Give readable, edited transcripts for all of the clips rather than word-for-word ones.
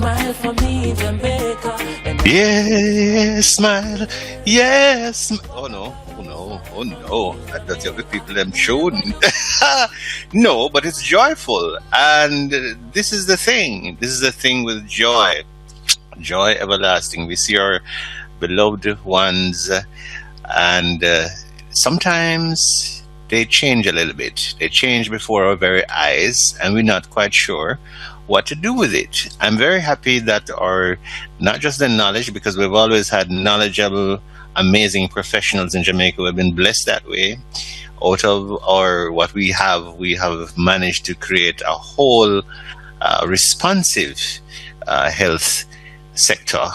Smile for me, Jamaica. Yes, smile. Yes. Oh no. Oh no. Oh no. That's the other people I'm showing. No, but it's joyful. And this is the thing. This is the thing with joy. Joy everlasting. We see our beloved ones, and sometimes they change a little bit. They change before our very eyes, and we're not quite sure what to do with it. I'm very happy that not just the knowledge, because we've always had knowledgeable, amazing professionals in Jamaica. We've been blessed that way. Out of what we have managed to create a whole responsive health sector.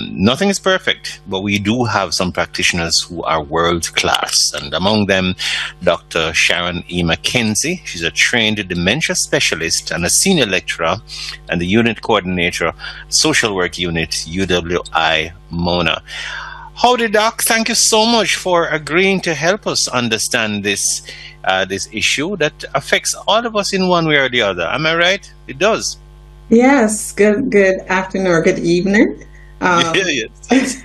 Nothing is perfect, but we do have some practitioners who are world class, and among them Dr. Sharon E. McKenzie. She's a trained dementia specialist and a senior lecturer and the unit coordinator, social work unit, UWI Mona. Howdy, Doc. Thank you so much for agreeing to help us understand this issue that affects all of us in one way or the other. Am I right? It does. Yes, good afternoon or good evening. Yes.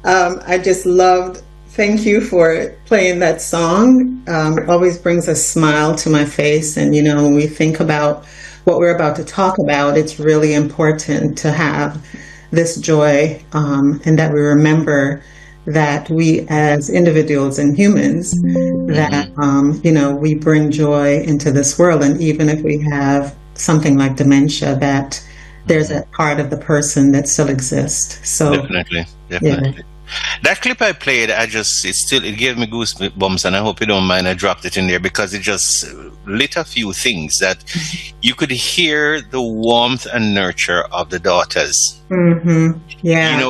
I just loved, thank you for playing that song. It always brings a smile to my face. And, when we think about what we're about to talk about, it's really important to have this joy, and that we remember that we as individuals and humans, that, we bring joy into this world. And even if we have something like dementia, that there's a part of the person that still exists. So definitely. Yeah. That clip I played, it gave me goosebumps, and I hope you don't mind I dropped it in there, because it just lit a few things that you could hear the warmth and nurture of the daughters. Mm-hmm. Yeah.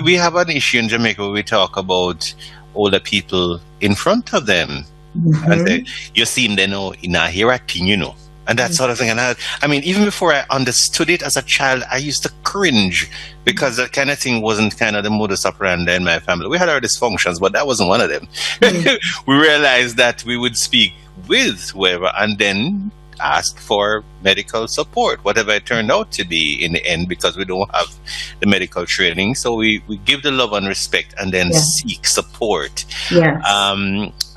We have an issue in Jamaica where we talk about older people in front of them. Mm-hmm. And you see them, they know, hear a thing, and that sort of thing. And I mean, even before I understood it as a child, I used to cringe, because that kind of thing wasn't kind of the modus operandi in my family. We had our dysfunctions, but that wasn't one of them. We realized that we would speak with whoever and then ask for medical support, whatever it turned out to be in the end, because we don't have the medical training. So we give the love and respect and then seek support. Yes.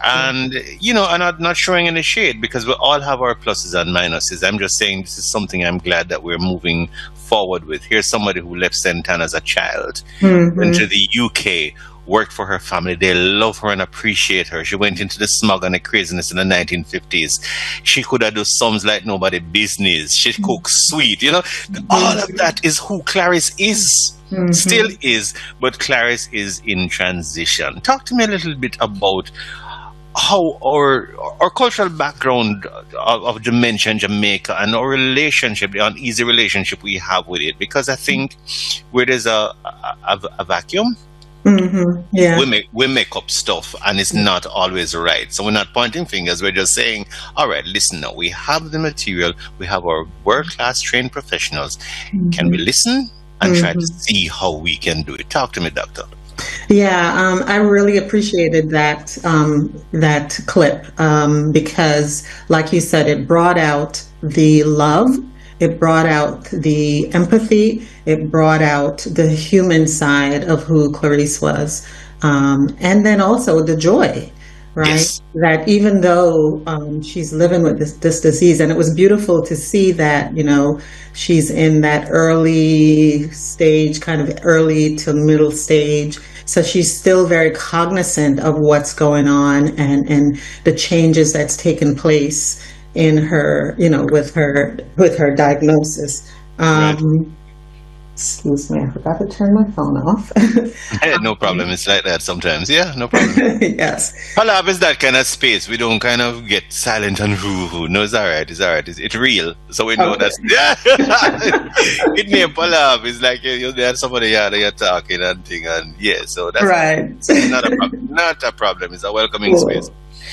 And I'm not showing any shade, because we all have our pluses and minuses. I'm just saying this is something I'm glad that we're moving forward with. Here's somebody who left St. Anne as a child, went to the UK, worked for her family. They love her and appreciate her. She went into the smog and the craziness in the 1950s. She could have done sums like nobody business. She cooks sweet. All of that is who Clarice is. Still is, but Clarice is in transition. Talk to me a little bit about how our cultural background of dementia in Jamaica, and our relationship, the uneasy relationship we have with it, because I think where there's a vacuum, yeah, we make up stuff, and it's not always right. So we're not pointing fingers. We're just saying, all right, listen now, we have the material, we have our world-class trained professionals. Can we listen and try to see how we can do it? Talk to me, Doctor. Yeah, I really appreciated that clip, because, like you said, it brought out the love, it brought out the empathy, it brought out the human side of who Clarice was, and then also the joy, right? Yes. That even though she's living with this disease, and it was beautiful to see that, she's in that early stage, kind of early to middle stage. So she's still very cognizant of what's going on and the changes that's taken place in her, with her diagnosis. Right. Excuse me, I forgot to turn my phone off. No problem. It's like that sometimes. Yeah, no problem. Yes. Palav is that kind of space. We don't kind of get silent and hoo-hoo. No, it's all right. It's all right. It's real. So we know that's... Yeah. It may Palav. It's like there's somebody here that you're talking and thing. And yeah, so that's right. Not a problem. Not a problem. It's a welcoming space.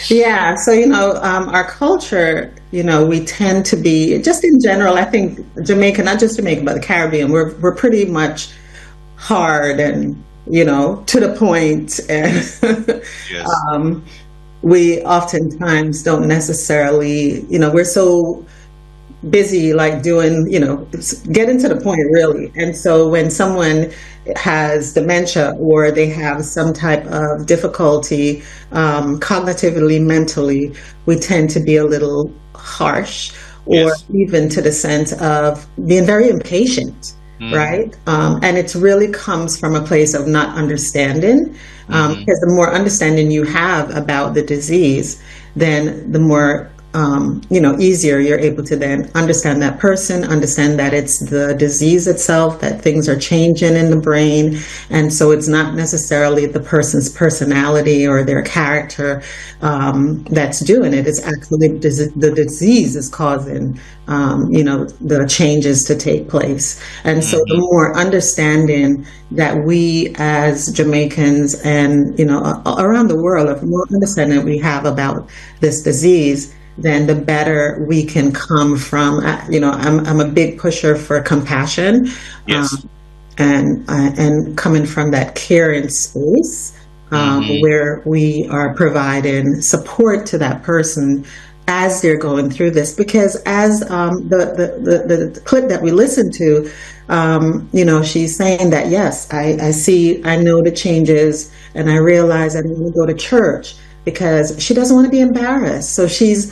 Yeah, so our culture, we tend to be, just in general, I think Jamaica, not just Jamaica, but the Caribbean, we're pretty much hard and to the point, and yes. We oftentimes don't necessarily, we're so busy, like doing, getting to the point really. And so when someone has dementia or they have some type of difficulty cognitively, mentally, we tend to be a little harsh, or Yes. even to the sense of being very impatient. Right? And it really comes from a place of not understanding. Because the more understanding you have about the disease, then the more easier you're able to then understand that person, understand that it's the disease itself, that things are changing in the brain. And so it's not necessarily the person's personality or their character that's doing it. It's actually the disease is causing, the changes to take place. And so the more understanding that we as Jamaicans and, around the world, the more understanding we have about this disease, then the better we can come from. I'm a big pusher for compassion, Yes. and coming from that caring space, where we are providing support to that person as they're going through this. Because as the clip that we listened to, she's saying that, yes, I know the changes, and I realize I want to go to church, because she doesn't want to be embarrassed. So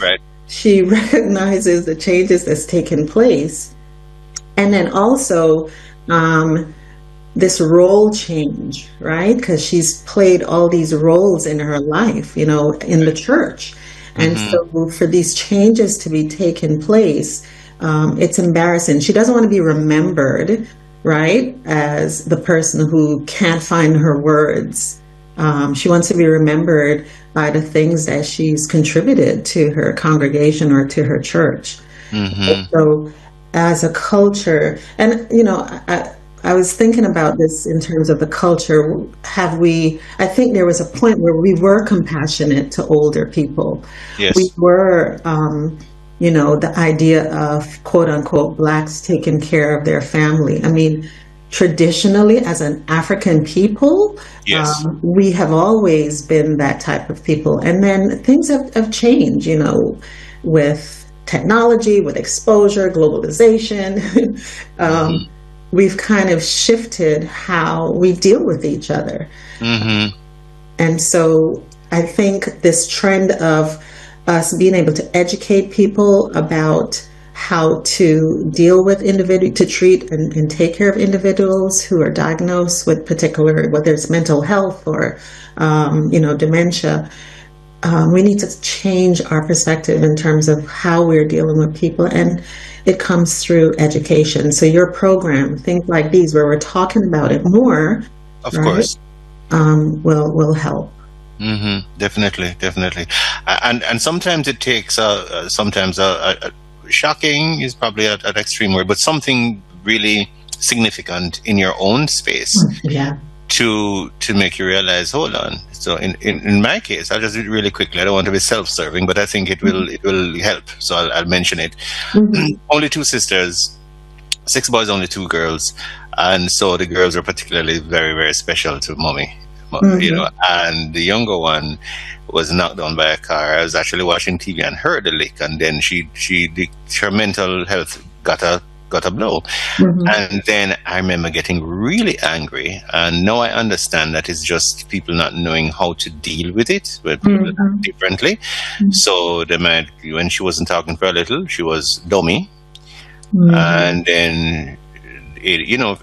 Right. she recognizes the changes that's taken place. And then also this role change, right? Because she's played all these roles in her life, in the church. And so for these changes to be taking place, it's embarrassing. She doesn't want to be remembered, right, as the person who can't find her words. She wants to be remembered by the things that she's contributed to her congregation or to her church. So as a culture, and, I was thinking about this in terms of the culture. I think there was a point where we were compassionate to older people. Yes. We were, the idea of quote unquote Blacks taking care of their family. I mean, traditionally, as an African people, Yes. we have always been that type of people. And then things have changed, with technology, with exposure, globalization. We've kind of shifted how we deal with each other. And so I think this trend of us being able to educate people about how to deal with to treat and take care of individuals who are diagnosed with particular, whether it's mental health or, dementia. We need to change our perspective in terms of how we're dealing with people, and it comes through education. So your program, things like these, where we're talking about it more, Of right, course. will help. Definitely. And sometimes it takes shocking is probably an extreme word, but something really significant in your own space Yeah. to make you realize, hold on. So in my case, I'll just do it really quickly. I don't want to be self-serving, but I think it will help. So I'll mention it. Only 2 sisters, 6 boys, only 2 girls, and so the girls are particularly very, very special to mommy. And the younger one was knocked down by a car. I was actually watching TV and heard the lick, and then her mental health got a blow. And then I remember getting really angry, and now I understand that it's just people not knowing how to deal with it, but people differently. So when she wasn't talking for a little, she was dummy, and then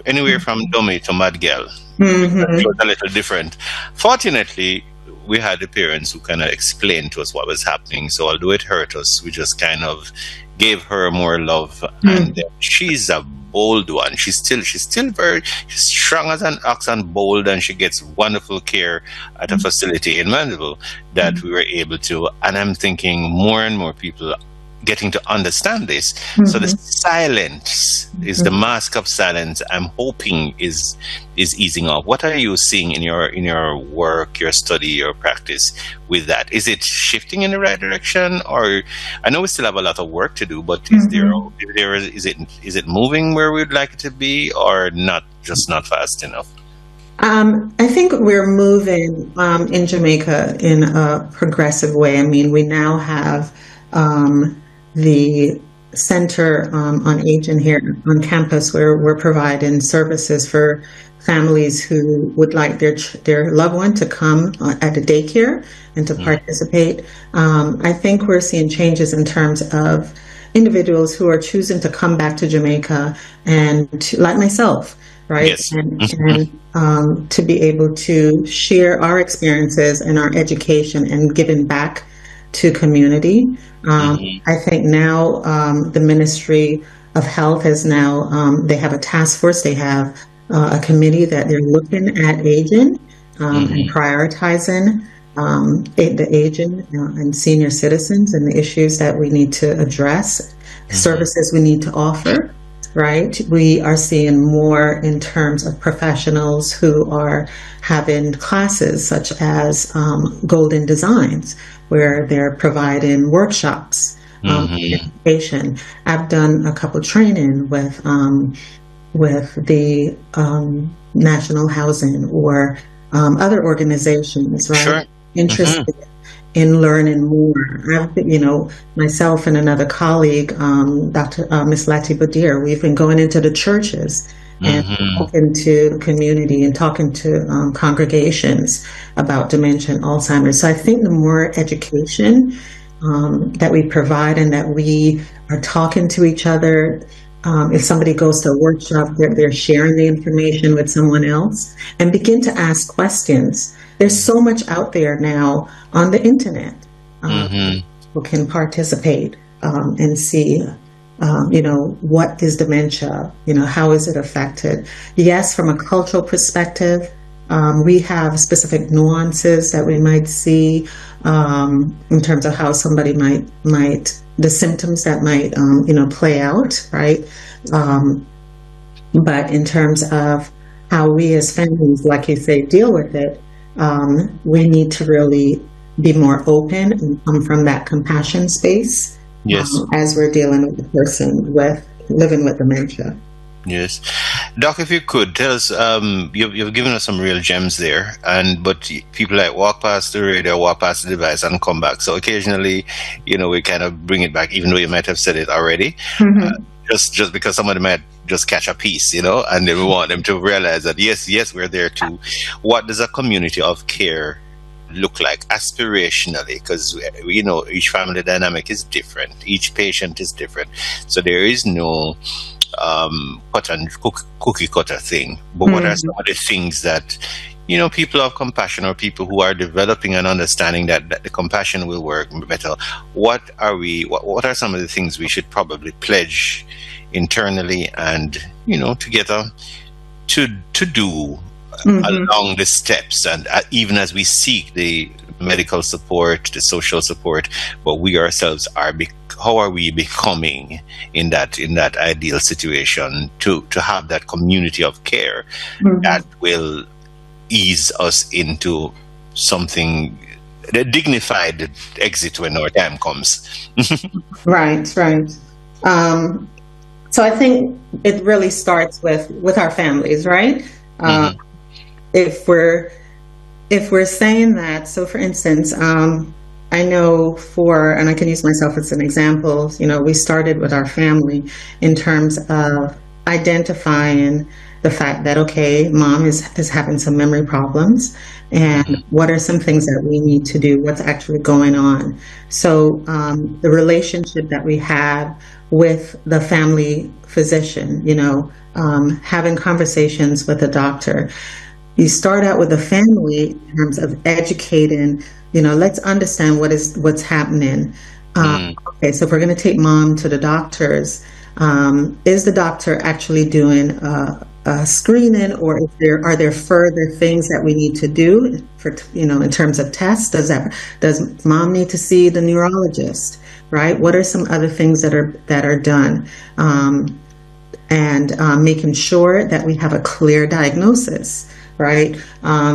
anywhere from dummy to mad girl. It was a little different. Fortunately, we had the parents who kind of explained to us what was happening. So although it hurt us, we just kind of gave her more love. And she's a bold one. She's still she's strong as an ox and bold, and she gets wonderful care at a facility in Mandeville that we were able to. And I'm thinking more and more people getting to understand this. So the silence is the mask of silence. I'm hoping is easing off. What are you seeing in your work, your study, your practice with that? Is it shifting in the right direction, or I know we still have a lot of work to do, but is it moving where we'd like it to be, or not fast enough? I think we're moving in Jamaica in a progressive way. I mean, we now have the center on aging here on campus, where we're providing services for families who would like their loved one to come at a daycare and to participate. I think we're seeing changes in terms of individuals who are choosing to come back to Jamaica and like myself, right? Yes. And to be able to share our experiences and our education and giving back to community. I think now the Ministry of Health has now, they have a task force, they have a committee that they're looking at aging and prioritizing the aging and senior citizens and the issues that we need to address, services we need to offer, right? We are seeing more in terms of professionals who are having classes such as Golden Designs, where they're providing workshops, education. I've done a couple training with the National Housing or other organizations, right? Sure. Interested in learning more. I've been, myself and another colleague, Dr. Miss Lati Badir, we've been going into the churches and talking to community and talking to congregations about dementia and Alzheimer's. So I think the more education that we provide and that we are talking to each other, if somebody goes to a workshop, they're sharing the information with someone else and begin to ask questions. There's so much out there now on the internet. People can participate and see, what is dementia? How is it affected? Yes, from a cultural perspective, we have specific nuances that we might see in terms of how somebody might the symptoms that might, play out, right? But in terms of how we as families, like you say, deal with it, we need to really be more open and come from that compassion space. Yes. As we're dealing with the person with living with dementia. Yes, Doc, if you could tell us, you've given us some real gems there, but people like walk past the radio, walk past the device, and come back. So occasionally, we kind of bring it back, even though you might have said it already. Just because somebody might just catch a piece, and then we want them to realize that yes, we're there too. What does a community of care look like aspirationally? Because each family dynamic is different, each patient is different, so there is no cookie cutter thing. But what are some of the things that people of compassion or people who are developing an understanding that the compassion will work better? What are some of the things we should probably pledge internally and together to do along the steps, and even as we seek the medical support, the social support, but we ourselves how are we becoming in that ideal situation to have that community of care that will ease us into something, the dignified exit when our time comes. Right. So I think it really starts with our families, right? If we're saying that, so for instance, I know and I can use myself as an example, we started with our family in terms of identifying the fact that, okay, mom is having some memory problems, and what are some things that we need to do, what's actually going on. So the relationship that we have with the family physician, having conversations with the doctor. You start out with the family in terms of educating, let's understand what's happening. Okay, so if we're going to take mom to the doctors, is the doctor actually doing a screening, or are there further things that we need to do for, in terms of tests? Does mom need to see the neurologist, right? What are some other things that are done? And making sure that we have a clear diagnosis, right?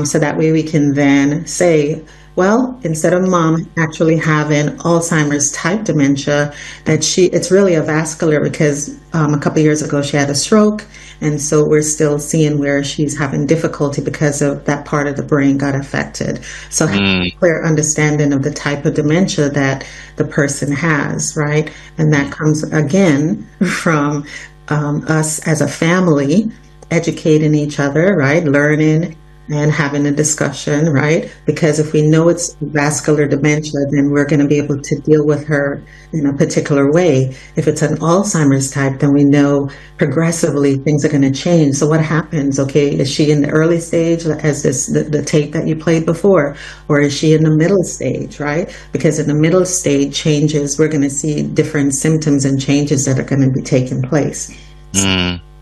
So that way we can then say, well, instead of mom actually having Alzheimer's type dementia, it's really a vascular, because a couple of years ago she had a stroke, And so we're still seeing where she's having difficulty because of that part of the brain got affected. So having a clear understanding of the type of dementia that the person has, right? And that comes again from us as a family educating each other, right? Learning and having a discussion, right? Because if we know it's vascular dementia, then we're going to be able to deal with her in a particular way. If it's an Alzheimer's type, then we know progressively things are going to change. So what happens? Okay, is she in the early stage, as the tape that you played before, or is she in the middle stage, right? Because in the middle stage changes, we're going to see different symptoms and changes that are going to be taking place.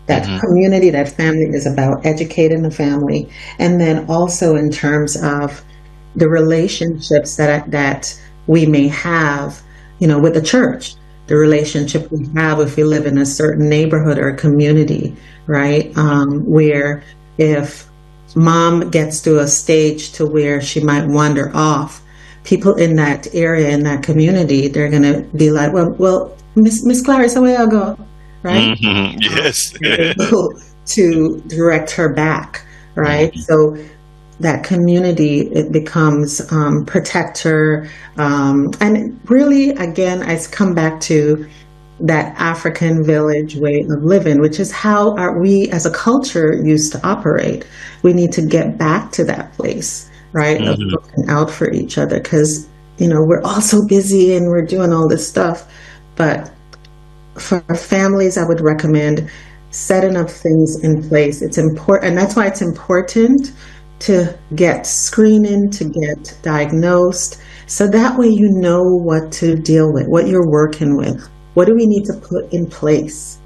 That community, that family is about educating the family. And then also in terms of the relationships that we may have, with the church, the relationship we have if we live in a certain neighborhood or community, right? Where if mom gets to a stage to where she might wander off, people in that area, in that community, they're going to be like, well, Miss Clarissa, where I go? Right? Yes. To direct her back, right? So that community, it becomes protector. And really, again, I come back to that African village way of living, which is how we as a culture used to operate. We need to get back to that place, right? Of looking out for each other, because, we're all so busy and we're doing all this stuff. But for families, I would recommend setting up things in place. It's important, and that's why it's important to get screening, to get diagnosed, so that way you know what to deal with, what you're working with. What do we need to put in place?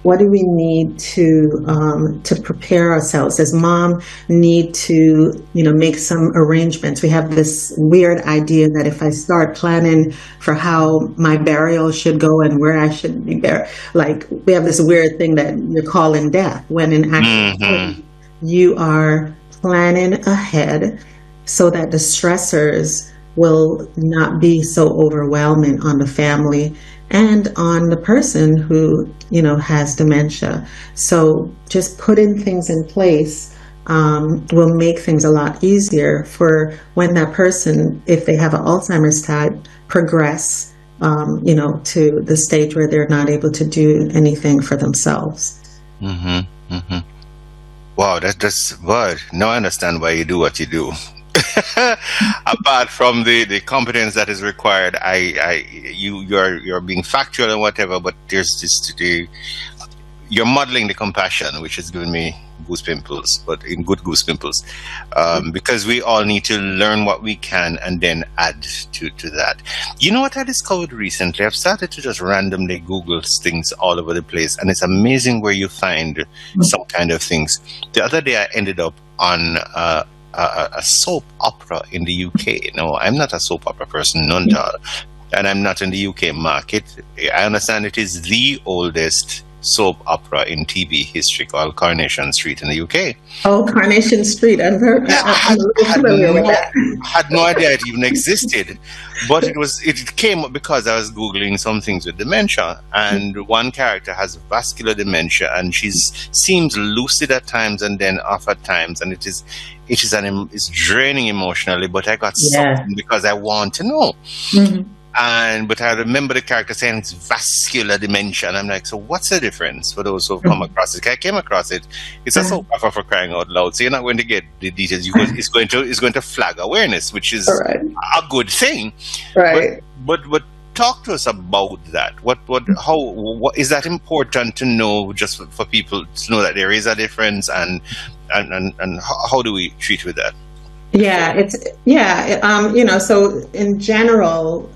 What do we need to prepare ourselves? Does mom need to, make some arrangements? We have this weird idea that if I start planning for how my burial should go and where I should be buried, like we have this weird thing that you're calling death, when in actuality you are planning ahead so that the stressors will not be so overwhelming on the family and on the person who, has dementia. So just putting things in place will make things a lot easier for when that person, if they have an Alzheimer's type, progress, to the stage where they're not able to do anything for themselves. Wow, that's word. Now I understand why you do what you do. Apart from the competence that is required, you're being factual and whatever, but there's you're modeling the compassion, which has given me goose pimples, but in good goose pimples, because we all need to learn what we can and then add to that. You know what I discovered recently? I've started to just randomly Google things all over the place, and it's amazing where you find some kind of things. The other day I ended up on a soap opera in the UK. No, I'm not a soap opera person, none at all. And I'm not in the UK market. I understand it is the oldest soap opera in TV history, called Coronation Street in the UK. Oh, Coronation Street. I'm familiar with that. Had no idea it even existed. But it came up because I was Googling some things with dementia, and one character has vascular dementia, and she seems lucid at times and then off at times, and it's draining emotionally, but I got something because I want to know. But I remember the character saying it's vascular dementia, and I'm like, so what's the difference for those who've come across it? I came across it. It's a soap opera, for crying out loud. So you're not going to get the details. It's going to flag awareness, which is a good thing. Right. But talk to us about that. What is that important to know, just for people to know that there is a difference, and how do we treat with that? So in general,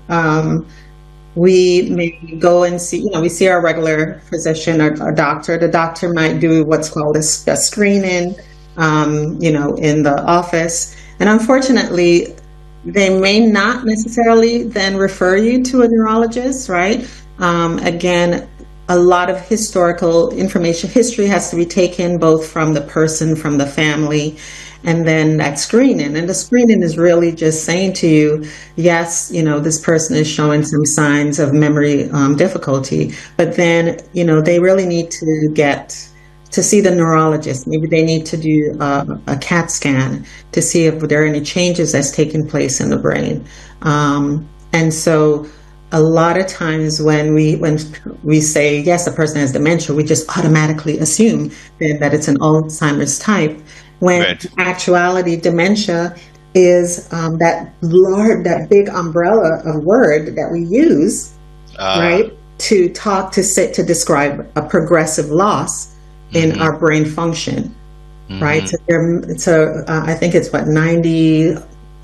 we may go and see, we see our regular physician or doctor. The doctor might do what's called a screening, in the office. And unfortunately, they may not necessarily then refer you to a neurologist, right? Again, a lot of historical information, history has to be taken both from the person, from the family, and then that screening. And the screening is really just saying to you, yes, this person is showing some signs of memory difficulty, but then, they really need to get to see the neurologist. Maybe they need to do a CAT scan to see if there are any changes that's taking place in the brain. And so a lot of times when we say, yes, a person has dementia, we just automatically assume that it's an Alzheimer's type, when Right. in actuality, dementia is that big umbrella of word that we use, right, to describe a progressive loss in our brain function, right? So I think it's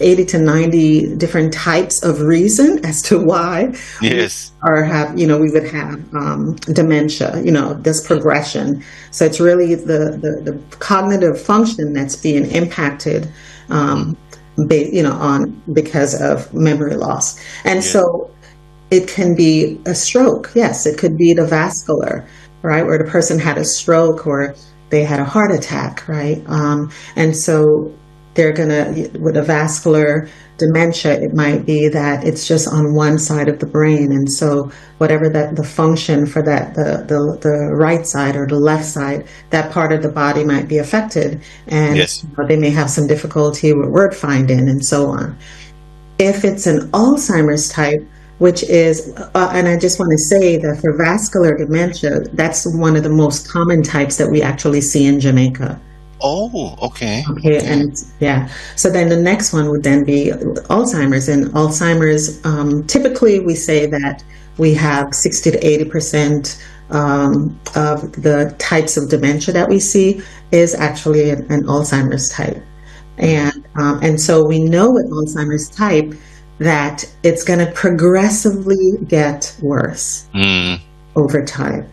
80 to 90 different types of reason as to why Yes. we would have dementia, this progression. So it's really the cognitive function that's being impacted, because of memory loss. And so it can be a stroke. Yes, it could be the vascular, right, where the person had a stroke or they had a heart attack, right? And so they're with a vascular dementia, it might be that it's just on one side of the brain. And so whatever the function for the right side or the left side, that part of the body might be affected. And they may have some difficulty with word finding and so on. If it's an Alzheimer's type, which is, and I just want to say that for vascular dementia, that's one of the most common types that we actually see in Jamaica. Oh, okay. Okay, and so then the next one would then be Alzheimer's. And Alzheimer's, typically we say that we have 60 to 80% of the types of dementia that we see is actually an Alzheimer's type. And so we know with Alzheimer's type that it's going to progressively get worse over time.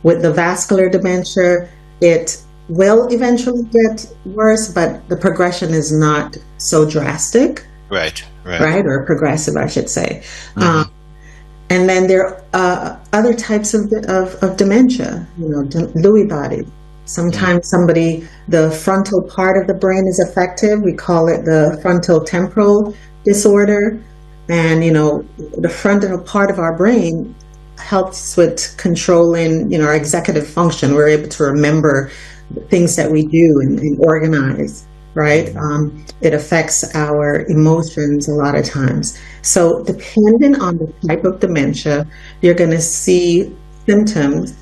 With the vascular dementia, it will eventually get worse, but the progression is not so drastic. Right, or progressive, I should say. And then there are other types of dementia, Lewy body. Sometimes the frontal part of the brain is affected. We call it the frontal temporal disorder. And, the frontal part of our brain helps with controlling, our executive function. We're able to remember things that we do and organize, right? It affects our emotions a lot of times. So depending on the type of dementia, you're going to see symptoms,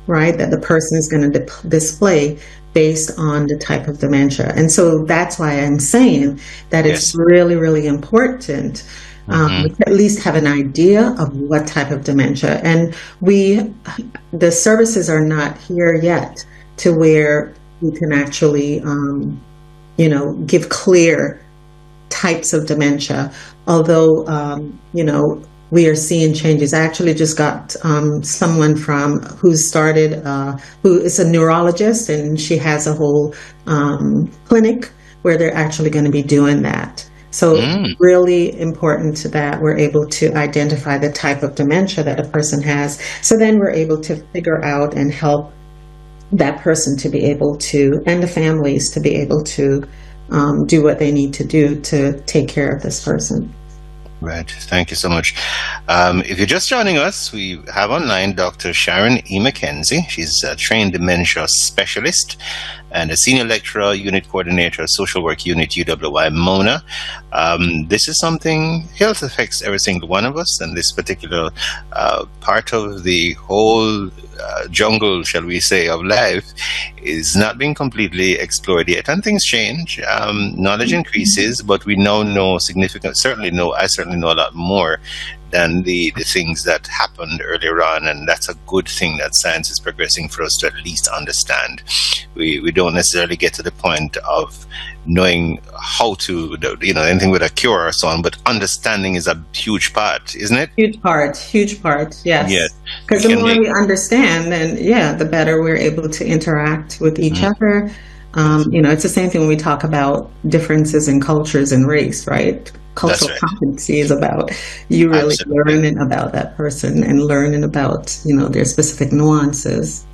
right, that the person is going to display based on the type of dementia. And so that's why I'm saying that it's really, really important to at least have an idea of what type of dementia. And the services are not here yet to where we can actually, give clear types of dementia. Although, we are seeing changes. I actually just got someone who is a neurologist, and she has a whole clinic where they're actually going to be doing that. So it's really important that we're able to identify the type of dementia that a person has. So then we're able to figure out and help that person to be able to, and the families to be able to do what they need to do to take care of this person. Right. Thank you so much. If you're just joining us, we have online Dr. Sharon E. McKenzie. She's a trained dementia specialist and a senior lecturer, unit coordinator, social work unit, UWI Mona. This is something, health affects every single one of us, and this particular part of the whole jungle, shall we say, of life is not being completely explored yet. And things change. Knowledge increases, but we now know I certainly know a lot more than the things that happened earlier on, and that's a good thing that science is progressing for us to at least understand. We don't necessarily get to the point of knowing how to, anything with a cure or so on, but understanding is a huge part, isn't it? Huge part, yes. Because the more we understand, then, the better we're able to interact with each other. It's the same thing when we talk about differences in cultures and race, right? Cultural competency is about you really learning about that person and learning about, their specific nuances.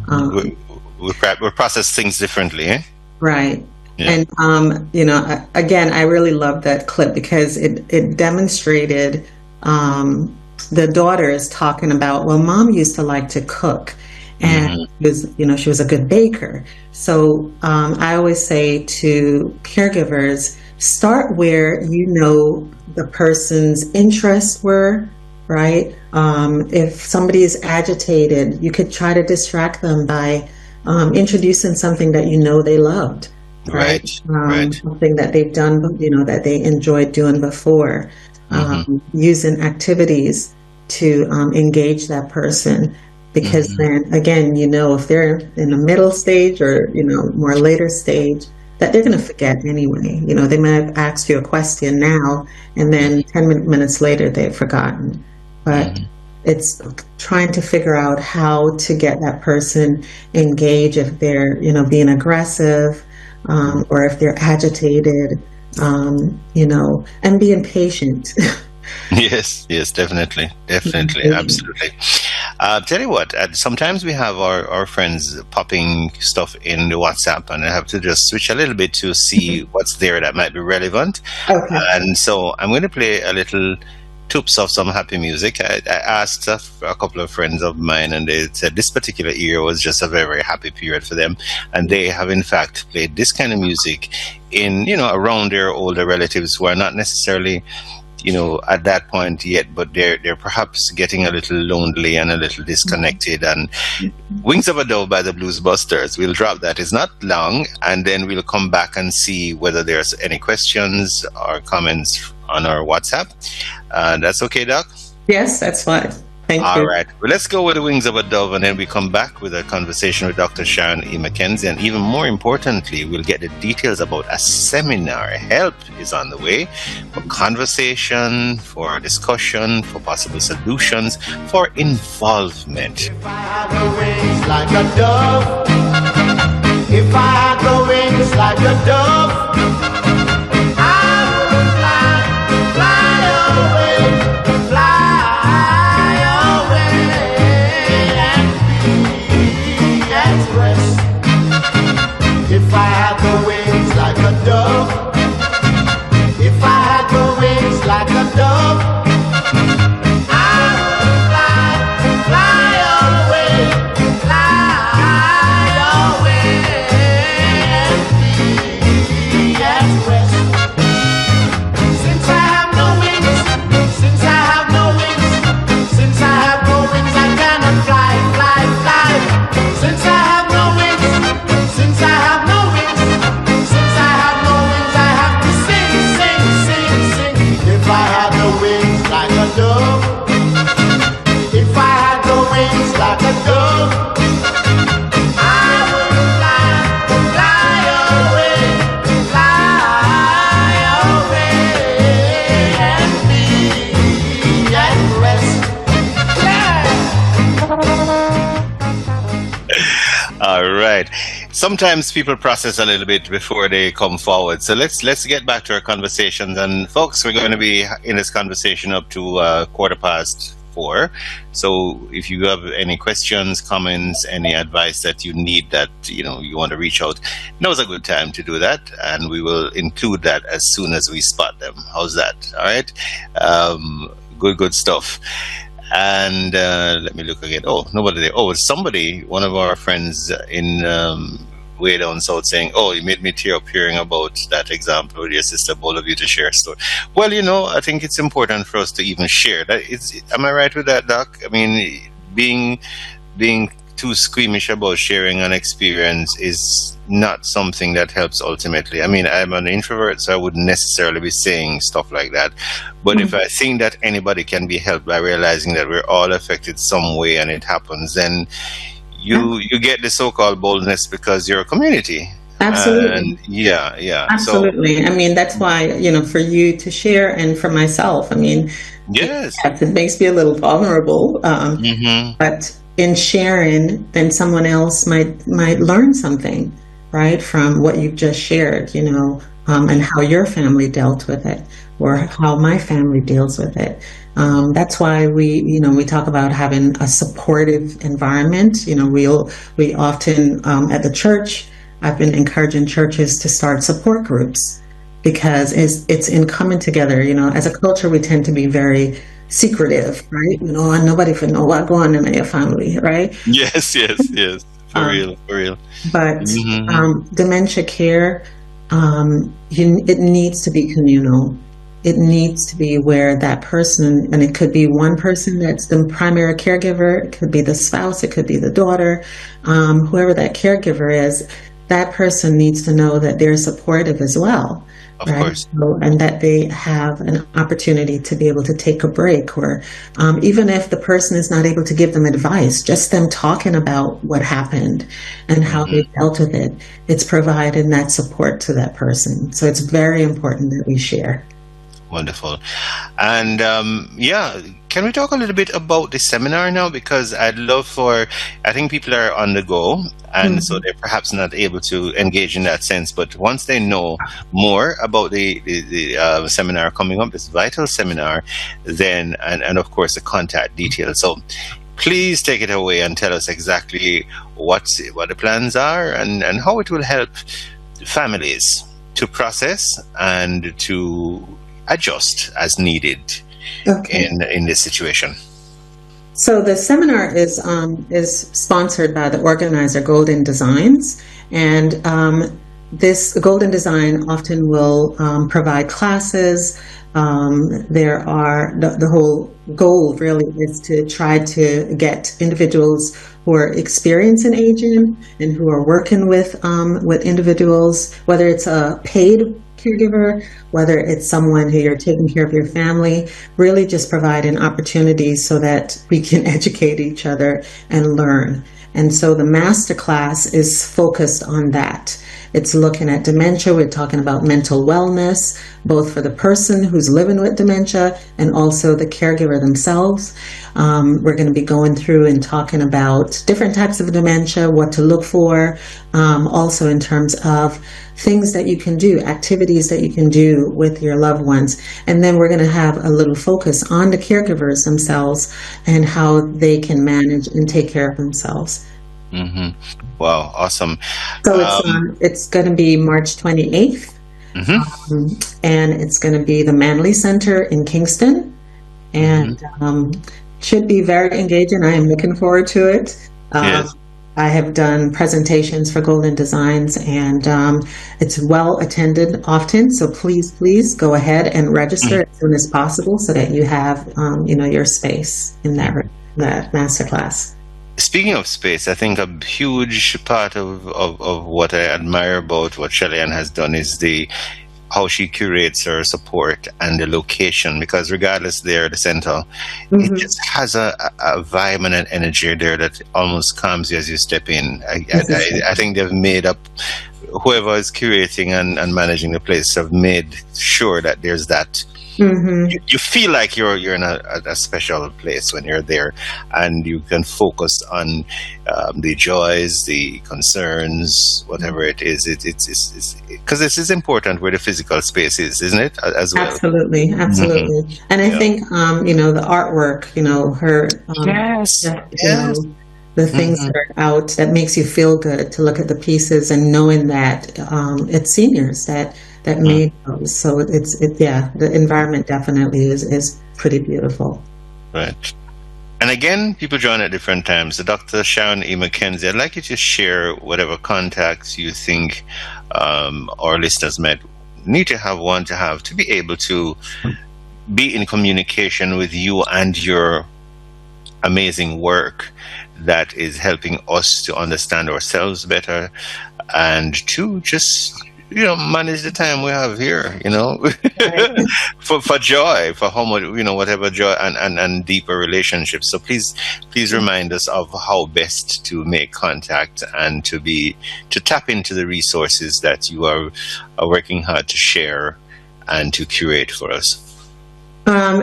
We process things differently, eh? Right. Yeah. And, again, I really love that clip because it demonstrated the daughters talking about, well, mom used to like to cook. and she was a good baker. So I always say to caregivers, start where you know the person's interests were, right? If somebody is agitated, you could try to distract them by introducing something that you know they loved, right? Something that they've done, that they enjoyed doing before. Using activities to engage that person, because then again, if they're in the middle stage or more later stage, that they're going to forget anyway. They might have asked you a question now, and then 10 minutes later they've forgotten. But it's trying to figure out how to get that person engaged if they're being aggressive, or if they're agitated, and being patient. Yes, definitely, absolutely. Tell you what, sometimes we have our friends popping stuff in the WhatsApp, and I have to just switch a little bit to see what's there that might be relevant. Okay. And so I'm going to play a little tips of some happy music. I asked a couple of friends of mine, and they said this particular year was just a very, very happy period for them, and they have in fact played this kind of music in around their older relatives who are not necessarily at that point yet, but they're perhaps getting a little lonely and a little disconnected. And Wings of a Dove by the Blues Busters, we'll drop that. It's not long, and then we'll come back and see whether there's any questions or comments on our WhatsApp. That's okay, Doc? Yes, that's fine. Thank you. All right. Well, let's go with the Wings of a Dove, and then we come back with a conversation with Dr. Sharon E. McKenzie. And even more importantly, we'll get the details about a seminar. Help is on the way for conversation, for discussion, for possible solutions, for involvement. If I had the wings like a dove, if I had the wings like a dove, I would fly away, fly away and be at rest. If I had the wings like a dove, if I had the wings like a dove, Sometimes people process a little bit before they come forward. So let's get back to our conversations. And folks, we're going to be in this conversation up to 4:15. So if you have any questions, comments, any advice that you need, that you want to reach out, now's a good time to do that, and we will include that as soon as we spot them. How's that? All right. Good stuff. And let me look again. Oh, nobody there. Oh, somebody, one of our friends in way down south, saying, "Oh, you made me tear up hearing about that example with your sister. Bold of you to share a story." Well, I think it's important for us to even share that. Am I right with that, Doc? I mean, being too squeamish about sharing an experience is not something that helps ultimately. I mean, I'm an introvert, so I wouldn't necessarily be saying stuff like that. But if I think that anybody can be helped by realizing that we're all affected some way and it happens, then you get the so-called boldness because you're a community. Absolutely. And yeah. Absolutely. So, I mean, that's why, for you to share, and for myself, I mean, yes, it makes me a little vulnerable. But in sharing, then someone else might learn something, right, from what you've just shared, and how your family dealt with it, or how my family deals with it. That's why we talk about having a supportive environment. We often at the church, I've been encouraging churches to start support groups, because it's in coming together. As a culture, we tend to be very secretive, right? And nobody would know what going on in your family, right? Yes, yes, yes. For real, for real. But dementia care, it needs to be communal. It needs to be where that person, and it could be one person that's the primary caregiver, it could be the spouse, it could be the daughter, whoever that caregiver is, that person needs to know that they're supportive as well. Of course. So, and that they have an opportunity to be able to take a break, or even if the person is not able to give them advice, just them talking about what happened and how they dealt with it, it's providing that support to that person. So it's very important that we share. Wonderful. And can we talk a little bit about the seminar now? Because I think people are on the go, and so they're perhaps not able to engage in that sense. But once they know more about the seminar coming up, this vital seminar, then, and of course the contact details. So please take it away and tell us exactly what the plans are and how it will help families to process and to adjust as needed in this situation. So the seminar is sponsored by the organizer Golden Designs, and this Golden Design often will provide classes. There are the whole goal really is to try to get individuals who are experiencing aging and who are working with individuals, whether it's a paid caregiver, whether it's someone who you're taking care of your family, really just providing opportunities so that we can educate each other and learn. And so the Masterclass is focused on that. It's looking at dementia. We're talking about mental wellness, both for the person who's living with dementia and also the caregiver themselves. We're going to be going through and talking about different types of dementia, what to look for, also in terms of things that you can do, activities that you can do with your loved ones. And then we're going to have a little focus on the caregivers themselves and how they can manage and take care of themselves. Mm-hmm. Wow, awesome. So it's going to be March 28th, and it's going to be the Manley Center in Kingston, and should be very engaging. I am looking forward to it. Yes. I have done presentations for Golden Designs, and it's well attended often. So please go ahead and register as soon as possible so that you have your space in that masterclass. Speaking of space, I think a huge part of what I admire about what Shelley-Ann has done is how she curates her support and the location, because regardless the center, it just has a vibe and an energy there that almost calms you as you step in. I think they've made up, whoever is curating and managing the place have made sure that there's that. You feel like you're in a special place when you're there, and you can focus on the joys, the concerns, whatever it is. It's because this is important where the physical space is, isn't it? As well. Absolutely. And I think the artwork, her the things that are out, that makes you feel good to look at the pieces and knowing that it's seniors that made those. So the environment definitely is pretty beautiful. Right. And again, people join at different times. So Dr. Sharon E. McKenzie, I'd like you to share whatever contacts you think our listeners might need to have to be able to be in communication with you and your amazing work that is helping us to understand ourselves better and to just manage the time we have here, for joy, for how much, whatever joy and deeper relationships. So please remind us of how best to make contact and to tap into the resources that you are working hard to share and to curate for us.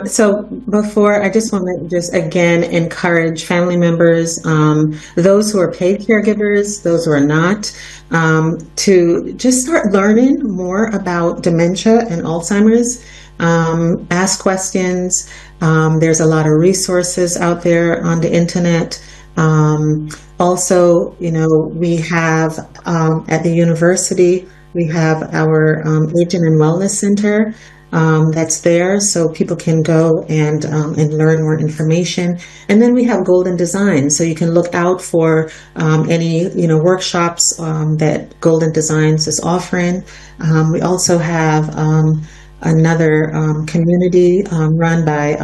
So before, I just want to again encourage family members, those who are paid caregivers, those who are not, to just start learning more about dementia and Alzheimer's. Ask questions. There's a lot of resources out there on the internet. Also, we have at the university, we have our Aging and Wellness Center. that's there, so people can go and learn more information. And then we have Golden Design, so you can look out for any workshops that Golden Designs is offering. We also have another community run by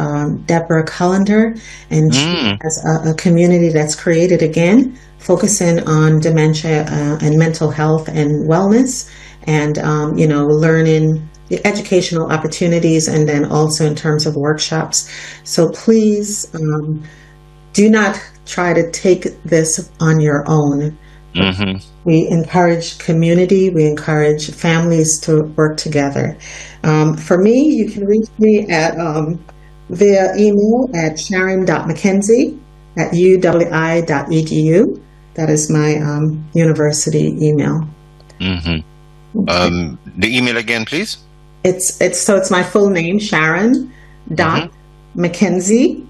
Deborah Cullender, and she has a community that's created again, focusing on dementia and mental health and wellness, and learning educational opportunities, and then also in terms of workshops. So please do not try to take this on your own. We encourage community, we encourage families to work together. For me, you can reach me at via email at sharon.mckenzie@uwi.edu. That is my university email. The email again, please. It's my full name, Sharon .McKenzie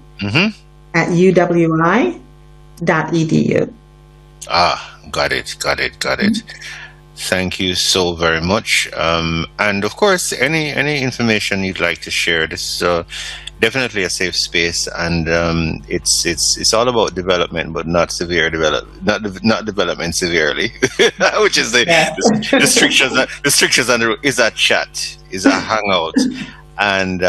@uwi.edu. Got it. Thank you so very much. And of course, any information you'd like to share, this is definitely a safe space, and it's all about development, but not severe not development severely, which is the restrictions. Restrictions is a chat, is a hangout, and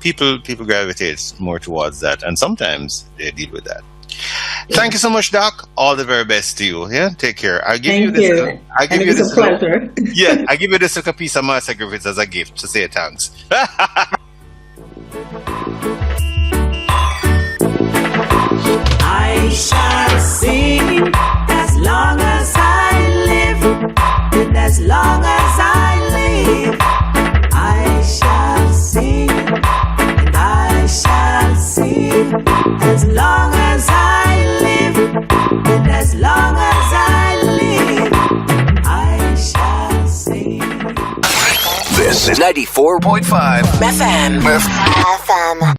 people gravitate more towards that, and sometimes they deal with that. Thank you so much, Doc. All the very best to you. Yeah, take care. I give you this. I give you this. It's a pleasure. Yeah, I give you this a piece of Masterclass as a gift to say thanks. I shall sing as long as I live, and as long as I live, I shall sing, and I shall sing as long as I live, and as long as I live, I shall sing. This is 94.5 FM.